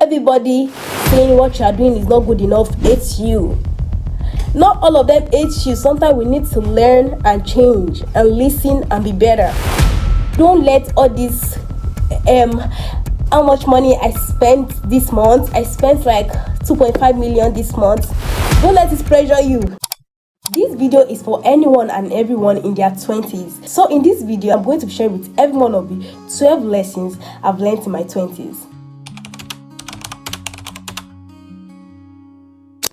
everybody saying what you are doing is not good enough hates you. Not all of them hate you. Sometimes we need to learn and change and listen and be better. Don't let all this how much money I spent this month. I spent like 2.5 million this month. Don't let it pressure you. This video is for anyone and everyone in their 20s. So in this video, I'm going to share with every one of the 12 lessons I've learned in my 20s.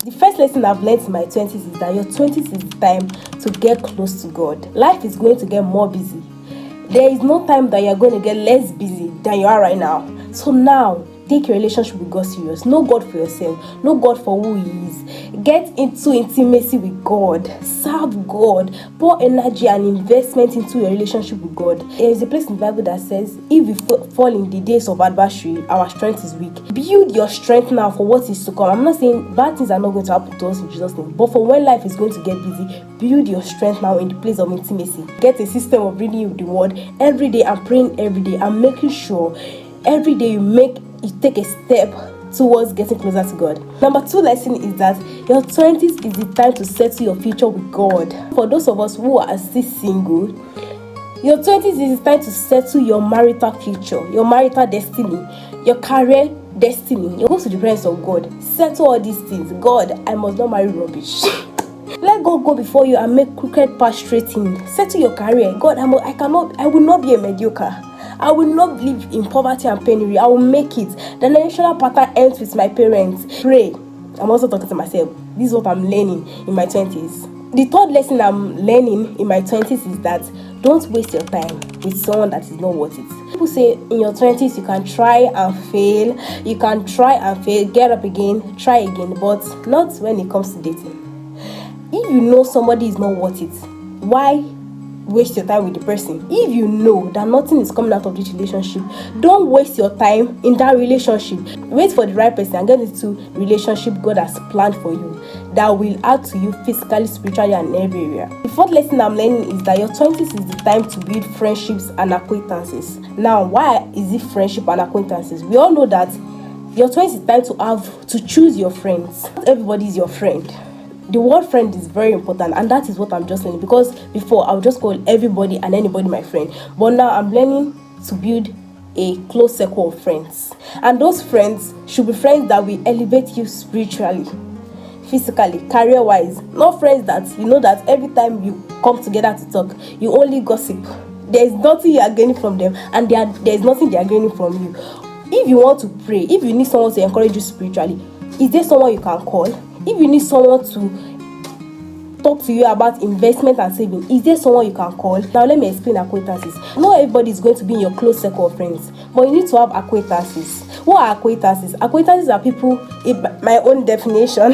The first lesson I've learned in my 20s is that your 20s is the time to get close to God. Life is going to get more busy. There is no time that you're going to get less busy than you are right now. So now, take your relationship with God serious. Know God for yourself. Know God for who He is. Get into intimacy with God. Serve God. Pour energy and investment into your relationship with God. There is a place in the Bible that says, if we fall in the days of adversity, our strength is weak. Build your strength now for what is to come. I'm not saying bad things are not going to happen to us in Jesus' name, but for when life is going to get busy, build your strength now in the place of intimacy. Get a system of reading the word every day and praying every day and making sure every day you take a step towards getting closer to God. Number 2 lesson is that your 20s is the time to settle your future with God. For those of us who are still single, your 20s is the time to settle your marital future, your marital destiny, your career destiny. You go to the presence of God. Settle all these things. God, I must not marry rubbish. Let God go before you and make crooked path straight in. Settle your career. God, I will not be a mediocre. I will not live in poverty and penury. I will make it. The generational pattern ends with my parents. Pray. I'm also talking to myself. This is what I'm learning in my 20s. The third lesson I'm learning in my 20s is that don't waste your time with someone that is not worth it. People say in your 20s you can try and fail. You can try and fail, get up again, try again, but not when it comes to dating. If you know somebody is not worth it, why waste your time with the person? If you know that nothing is coming out of this relationship, don't waste your time in that relationship. Wait for the right person and get into relationship God has planned for you that will add to you physically, spiritually, and every area. The fourth lesson I'm learning is that your 20s is the time to build friendships and acquaintances. Now, why is it friendship and acquaintances? We all know that your 20s is time to choose your friends. Not everybody is your friend. The word friend is very important, and that is what I'm just learning, because before I would just call everybody and anybody my friend, but now I'm learning to build a close circle of friends, and those friends should be friends that will elevate you spiritually, physically, career-wise. Not friends that you know that every time you come together to talk, you only gossip. There's nothing you are gaining from them, and there's nothing they are gaining from you. If you want to pray, if you need someone to encourage you spiritually, is there someone you can call? If you need someone to talk to you about investment and saving, is there someone you can call? Now let me explain acquaintances. Not everybody is going to be in your close circle of friends, but you need to have acquaintances. What are acquaintances? Acquaintances are people, in my own definition,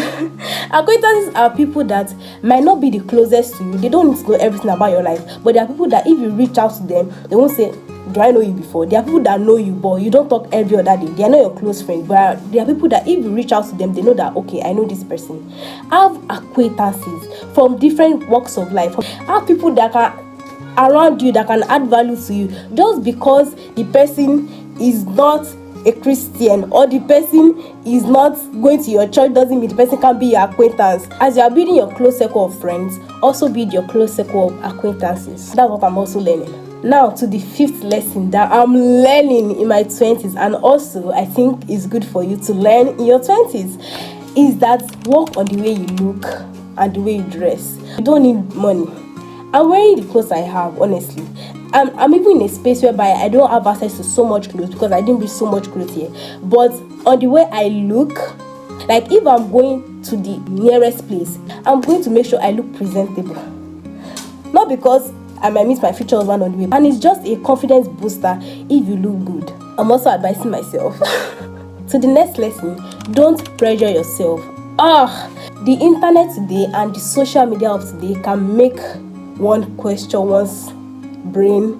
acquaintances are people that might not be the closest to you. They don't need to know everything about your life, but they are people that if you reach out to them, they won't say, do I know you before? There are people that know you, but you don't talk every other day. They are not your close friends, but there are people that if you reach out to them, they know that, okay, I know this person. Have acquaintances from different walks of life. Have people that can around you that can add value to you. Just because the person is not a Christian or the person is not going to your church doesn't mean the person can be your acquaintance. As you are building your close circle of friends, also build your close circle of acquaintances. That's what I'm also learning. Now to the 5th lesson that I'm learning in my 20s, and also I think is good for you to learn in your 20s, is that work on the way you look and the way you dress. You don't need money. I'm wearing the clothes I have, honestly. I'm even in a space whereby I don't have access to so much clothes because I didn't bring so much clothes here. But on the way I look, like if I'm going to the nearest place, I'm going to make sure I look presentable. Not because I might meet my future husband on the way. And it's just a confidence booster if you look good. I'm also advising myself. So the next lesson, don't pressure yourself. The internet today and the social media of today can make one question one's brain,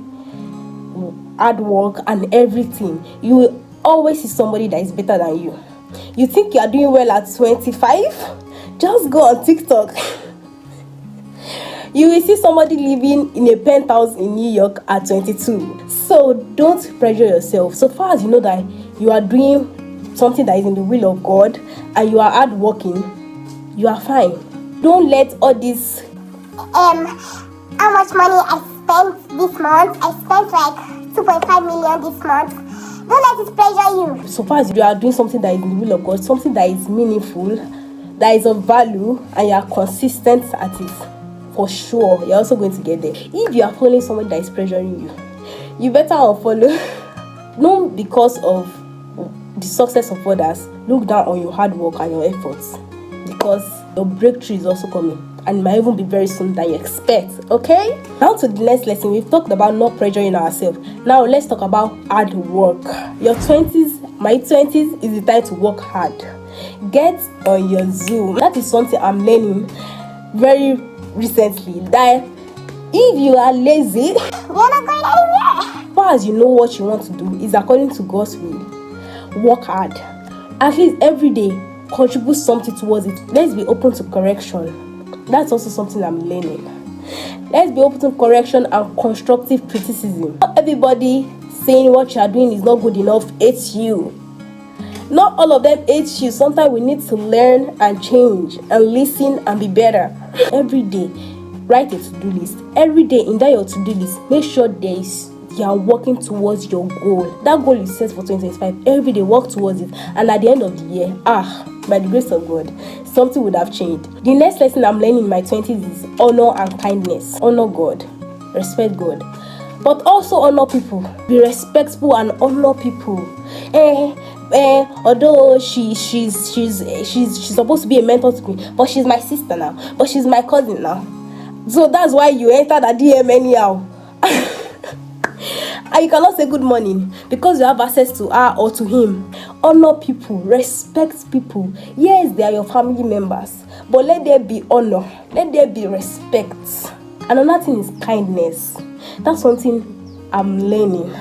hard work and everything. You will always see somebody that is better than you. You think you are doing well at 25? Just go on TikTok. You will see somebody living in a penthouse in New York at 22. So don't pressure yourself. So far as you know that you are doing something that is in the will of God and you are hardworking, you are fine. Don't let all this how much money I spent this month. I spent like 2.5 million this month. Don't let it pressure you. So far as you are doing something that is in the will of God, something that is meaningful, that is of value, and you are consistent at it, for sure, you're also going to get there. If you are following someone that is pressuring you, you better unfollow. Not because of the success of others, look down on your hard work and your efforts, because your breakthrough is also coming. And it might even be very soon than you expect. Okay? Now to the next lesson. We've talked about not pressuring ourselves. Now let's talk about hard work. Your 20s, my 20s is the time to work hard. Get on your Zoom. That is something I'm learning very recently. That if you are lazy, you're not going anywhere. As far as you know what you want to do is according to God's will. Work hard. At least every day, contribute something towards it. Let's be open to correction. That's also something I'm learning. Let's be open to correction and constructive criticism. Not everybody saying what you are doing is not good enough hates you. Not all of them hate you. Sometimes we need to learn and change and listen and be better. Every day, write a to-do list. Every day in that your to-do list, make sure you are working towards your goal. That goal is set for 2025. Every day, work towards it. And at the end of the year, by the grace of God, something would have changed. The next lesson I'm learning in my 20s is honor and kindness. Honor God. Respect God. But also honor people. Be respectful and honor people. Although she's supposed to be a mentor to me, but she's my sister now. But she's my cousin now. So that's why you enter the DM anyhow. And you cannot say good morning because you have access to her or to him. Honor people, respect people. Yes, they are your family members, but let there be honor, let there be respect. Another thing is kindness. That's something I'm learning.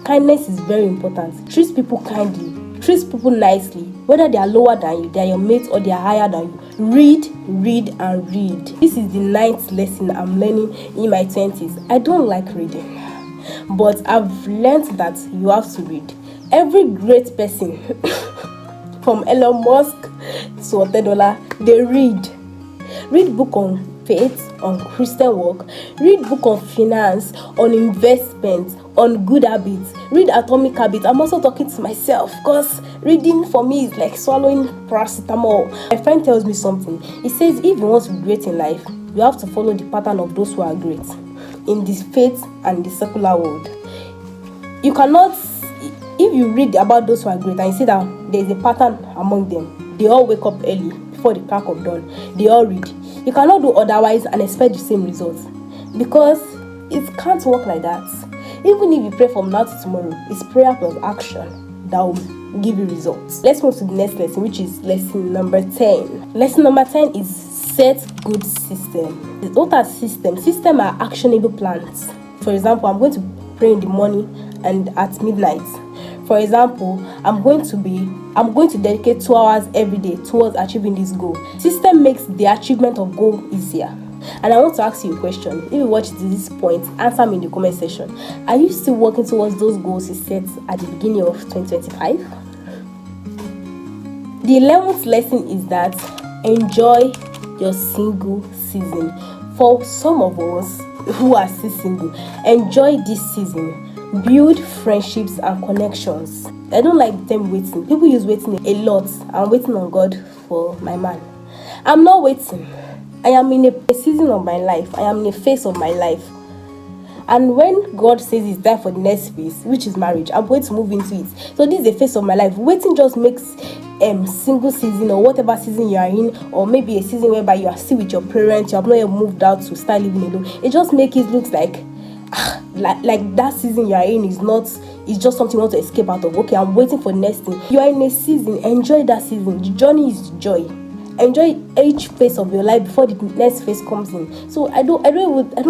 Kindness is very important. Treat people kindly, treat people nicely, whether they are lower than you, they are your mates, or they are higher than you. Read. This is the 9th lesson I'm learning in my 20s. I don't like reading, but I've learned that you have to read. Every great person, from Elon Musk to Otedola, they read. Read book on faith, on Christian work. Read book on finance, on investment, on good habits. Read Atomic Habits. I'm also talking to myself because reading for me is like swallowing paracetamol. My friend tells me something. He says if you want to be great in life, you have to follow the pattern of those who are great in this faith and the secular world. You cannot, if you read about those who are great and you see that there is a pattern among them, they all wake up early before the crack of dawn, they all read. You cannot do otherwise and expect the same results, because it can't work like that. Even if you pray from now to tomorrow, it's prayer plus action that will give you results. Let's move to the next lesson, which is lesson number 10. Lesson number 10 is set good system. What are systems? Systems are actionable plans. For example, I'm going to pray in the morning and at midnight. For example, I'm going to dedicate 2 hours every day towards achieving this goal. System makes the achievement of goal easier. And I want to ask you a question. If you watch to this point, answer me in the comment section. Are you still working towards those goals you set at the beginning of 2025? The 11th lesson is that enjoy your single season. For some of us who are still single, enjoy this season. Build friendships and connections. I don't like the term waiting. People use waiting a lot. I'm waiting on God for my man. I'm not waiting. I am in a season of my life. I am in a phase of my life. And when God says it's time for the next phase, which is marriage, I'm going to move into it. So this is a phase of my life. Waiting just makes single season or whatever season you are in, or maybe a season whereby you are still with your parents, you have not yet moved out to start living alone. It just makes it look like that season you are in is not, it's just something you want to escape out of. Okay, I'm waiting for the next thing. You are in a season, enjoy that season. The journey is joy. Enjoy each phase of your life before the next phase comes in. So I don't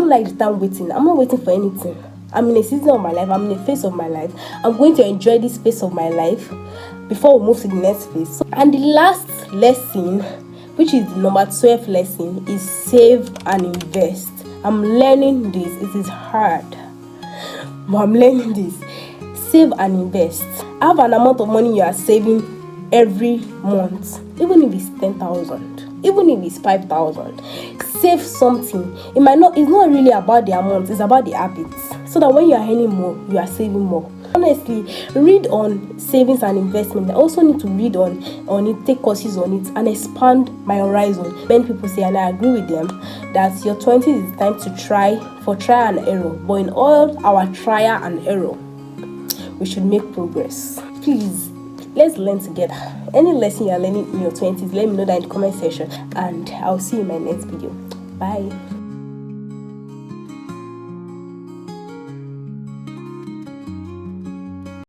like the time waiting. I'm not waiting for anything. I'm in a season of my life. I'm in a phase of my life. I'm going to enjoy this phase of my life before we move to the next phase. And the last lesson, which is the number 12 lesson, is save and invest. I'm learning this. It is hard, but I'm learning this. Save and invest. have an amount of money you are saving every month, even if it's 10,000, even if it's 5,000. Save something. It's not really about the amount, it's about the habits. So that when you are earning more, you are saving more. Honestly, read on savings and investment. I also need to read on it, take courses on it, and expand my horizon. Many people say, and I agree with them, that your 20s is time to try and error. But in all our trial and error, we should make progress. Please, let's learn together. Any lesson you are learning in your 20s, let me know that in the comment section, and I'll see you in my next video. Bye.